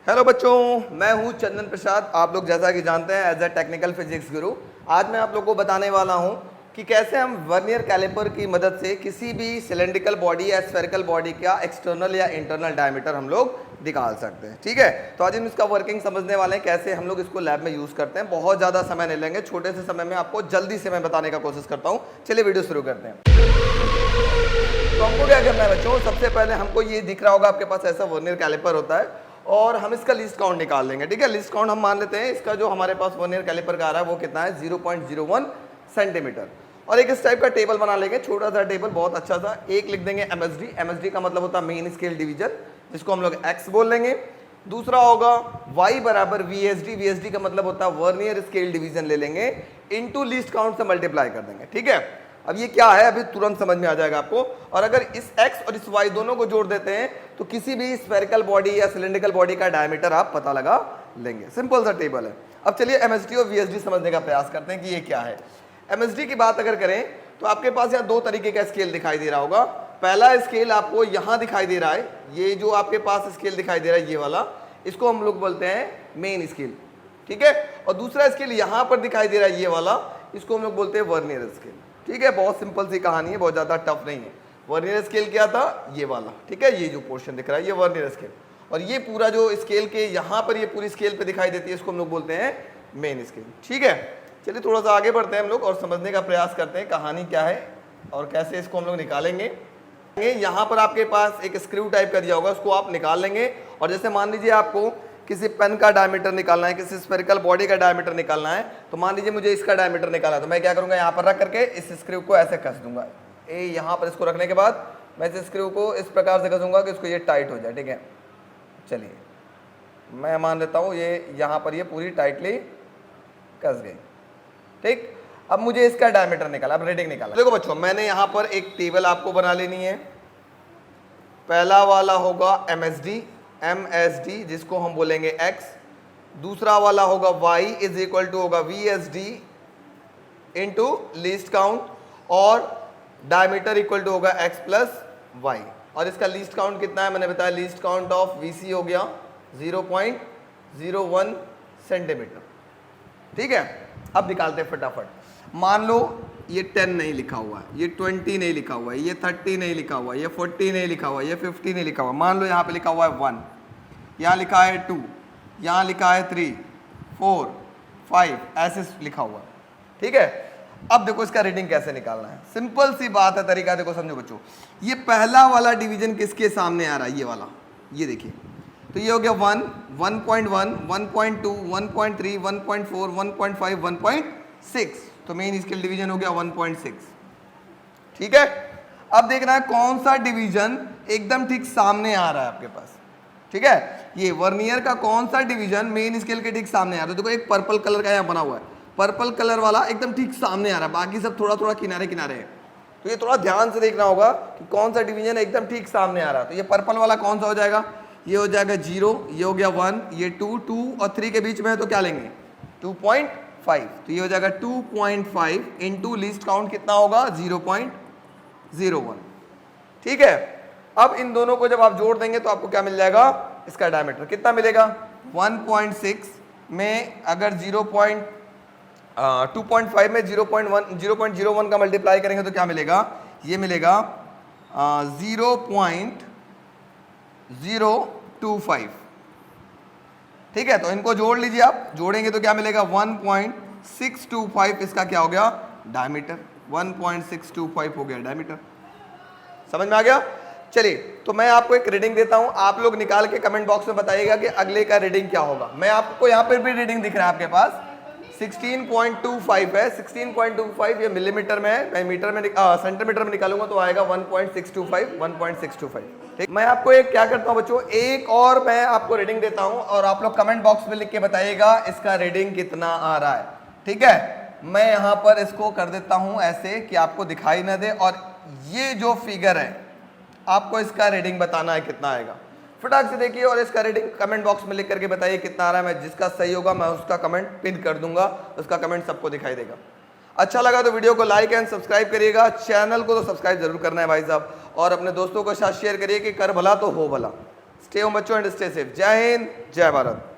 Hello बच्चों, मैं हूं चंदन प्रसाद। आप लोग जैसा कि जानते हैं एज ए टेक्निकल फिजिक्स गुरु, आज मैं आप लोगों को बताने वाला हूं कि कैसे हम वर्नियर कैलिपर की मदद से किसी भी सिलेंड्रिकल बॉडी या स्फेरिकल बॉडी का एक्सटर्नल या इंटरनल डायमीटर हम लोग निकाल सकते हैं। ठीक है, तो आज हम इसका वर्किंग समझने वाले हैं, कैसे हम लोग इसको लैब में यूज़ करते हैं। बहुत ज़्यादा समय नहीं लेंगे, छोटे से समय में आपको जल्दी से मैं बताने का कोशिश करता हूँ। चलिए वीडियो शुरू करते हैं। तो हमको क्या करना है बच्चों, सबसे पहले हमको ये दिख रहा होगा आपके पास ऐसा वर्नियर कैलिपर होता है और हम इसका लिस्ट काउंट निकाल लेंगे। ठीक है, लिस्ट काउंट हम मान लेते हैं इसका जो हमारे पास वर्नियर कैलिपर का आ रहा है वो कितना है, 0.01 सेंटीमीटर। और एक इस टाइप का टेबल बना लेंगे, छोटा सा टेबल, बहुत अच्छा सा। एक लिख देंगे MSD, MSD का मतलब होता है मेन स्केल डिवीजन, जिसको हम लोग X बोल लेंगे। दूसरा होगा Y बराबर VSD, VSD का मतलब होता है वर्नियर स्केल डिवीजन ले लेंगे, इनटू लिस्ट काउंट से मल्टीप्लाई कर देंगे। ठीक है, अब ये क्या है अभी तुरंत समझ में आ जाएगा आपको। और अगर इस x और इस y दोनों को जोड़ देते हैं तो किसी भी स्फेरिकल बॉडी या सिलेंड्रिकल बॉडी का डायमीटर आप पता लगा लेंगे। सिंपल सा टेबल है। अब चलिए MSD और VSD समझने का प्रयास करते हैं कि ये क्या है। MSD की बात अगर करें तो आपके पास यहाँ दो तरीके का स्केल दिखाई दे रहा होगा। पहला स्केल आपको यहाँ दिखाई दे रहा है, ये जो आपके पास स्केल दिखाई दे रहा है ये वाला, इसको हम लोग बोलते हैं मेन स्केल। ठीक है, और दूसरा स्केल यहाँ पर दिखाई दे रहा है ये वाला, इसको हम लोग बोलते हैं वर्नियर स्केल। ठीक है, बहुत सिंपल सी कहानी है, बहुत ज़्यादा टफ नहीं है। वर्नियर स्केल क्या था, ये वाला। ठीक है, ये जो पोर्शन दिख रहा है ये वर्नियर स्केल, और ये पूरा जो स्केल के यहाँ पर ये पूरी स्केल पे दिखाई देती है इसको हम लोग बोलते हैं मेन स्केल। ठीक है, चलिए थोड़ा सा आगे बढ़ते हैं हम लोग और समझने का प्रयास करते हैं कहानी क्या है और कैसे इसको हम लोग निकालेंगे। यहाँ पर आपके पास एक स्क्रू टाइप का दिया होगा, उसको आप निकाल लेंगे। और जैसे मान लीजिए आपको किसी पेन का डायमीटर निकालना है, किसी स्फेरिकल बॉडी का डायमीटर निकालना है, तो मान लीजिए मुझे इसका डायमीटर निकालना है, तो मैं क्या करूंगा, यहाँ पर रख करके इस स्क्रू को ऐसे कस दूंगा। यहाँ पर इसको रखने के बाद मैं इस स्क्रू को इस प्रकार से कसूंगा कि इसको ये टाइट हो जाए। ठीक है, चलिए मैं मान लेता हूँ ये यहाँ पर ये पूरी टाइटली कस गई। ठीक, अब मुझे इसका डायमीटर निकाला, अब रीडिंग निकाला। देखो बच्चों, मैंने यहाँ पर एक टेबल आपको बना लेनी है। पहला वाला होगा MSD, जिसको हम बोलेंगे X। दूसरा वाला होगा Y इज इक्वल टू होगा VSD इंटू लीस्ट काउंट, और डायमीटर इक्वल टू होगा X प्लस Y। और इसका लीस्ट काउंट कितना है, मैंने बताया लीस्ट काउंट ऑफ VC हो गया 0.01 सेंटीमीटर। ठीक है, अब निकालते हैं फटाफट। मान लो ये 10 नहीं लिखा हुआ है, ये 20 नहीं लिखा हुआ है, ये 30 नहीं लिखा हुआ है, ये 40 नहीं लिखा हुआ है, ये 50 नहीं लिखा हुआ। मान लो यहाँ पे लिखा हुआ है 1, यहाँ लिखा है 2, यहाँ लिखा है 3, 4, 5, ऐसे लिखा हुआ है। ठीक है, अब देखो इसका रीडिंग कैसे निकालना है। सिंपल सी बात है, तरीका देखो, समझो बच्चों। ये पहला वाला डिवीजन किसके सामने आ रहा है, ये वाला, ये देखिए, तो ये हो गया 1, 1.1, 1.2, 1.3, 1.4, 1.5, 1.6, तो मेन स्केल डिवीजन हो गया 1.6। ठीक है, अब देखना है कौन सा डिवीजन एकदम ठीक सामने आ रहा है आपके पास। ठीक है, ये वर्नियर का कौन सा डिवीजन मेन स्केल के ठीक सामने आ रहा है। देखो एक पर्पल कलर का यहाँ बना हुआ है, पर्पल कलर वाला एकदम ठीक सामने आ रहा है, बाकी सब थोड़ा थोड़ा किनारे किनारे है। तो ये थोड़ा ध्यान से देखना होगा कि कौन सा डिवीजन एकदम ठीक सामने आ रहा है। तो ये पर्पल वाला कौन सा हो जाएगा, ये हो जाएगा 0, ये हो गया 1, ये 2 और 3 के बीच में है, तो क्या लेंगे 2.5, तो ये हो जाएगा 2.5 इंटू लिस्ट काउंट कितना होगा 0.01। ठीक है, अब इन दोनों को जब आप जोड़ देंगे तो आपको क्या मिल जाएगा, इसका डायमीटर कितना मिलेगा 1.6 में अगर 2.5 में 0.01 का मल्टीप्लाई करेंगे तो क्या मिलेगा, ये मिलेगा 0.025। ठीक है, तो इनको जोड़ लीजिए आप, जोड़ेंगे तो क्या मिलेगा 1.625, इसका क्या हो गया डायमीटर, 1.625 हो गया डायमीटर। समझ में आ गया। चलिए, तो मैं आपको एक रीडिंग देता हूं, आप लोग निकाल के कमेंट बॉक्स में बताइएगा कि अगले का रीडिंग क्या होगा। मैं आपको यहाँ पर भी रीडिंग दिख रहा है आपके पास 16.25 है, 16.25 ये मिलीमीटर में है, मैं मीटर में सेंटीमीटर में निकालूंगा तो आएगा 1.625। ठीक, मैं आपको एक क्या करता हूं बच्चों, एक और मैं आपको रीडिंग देता हूं और आप लोग कमेंट बॉक्स में लिख के बताइएगा इसका रीडिंग कितना आ रहा है। ठीक है, मैं यहाँ पर इसको कर देता हूं ऐसे कि आपको दिखाई ना दे, और ये जो फिगर है आपको इसका रीडिंग बताना है कितना आएगा। फटाक से देखिए और इसका रीडिंग कमेंट बॉक्स में लिख करके बताइए कितना आ रहा है। मैं जिसका सही होगा मैं उसका कमेंट पिन कर दूंगा, उसका कमेंट सबको दिखाई देगा। अच्छा लगा तो वीडियो को लाइक एंड सब्सक्राइब करिएगा, चैनल को तो सब्सक्राइब जरूर करना है भाई साहब, और अपने दोस्तों के साथ शेयर करिए कि कर भला तो हो भला। स्टे होम बच्चों एंड स्टे सेफ। जय हिंद, जय भारत।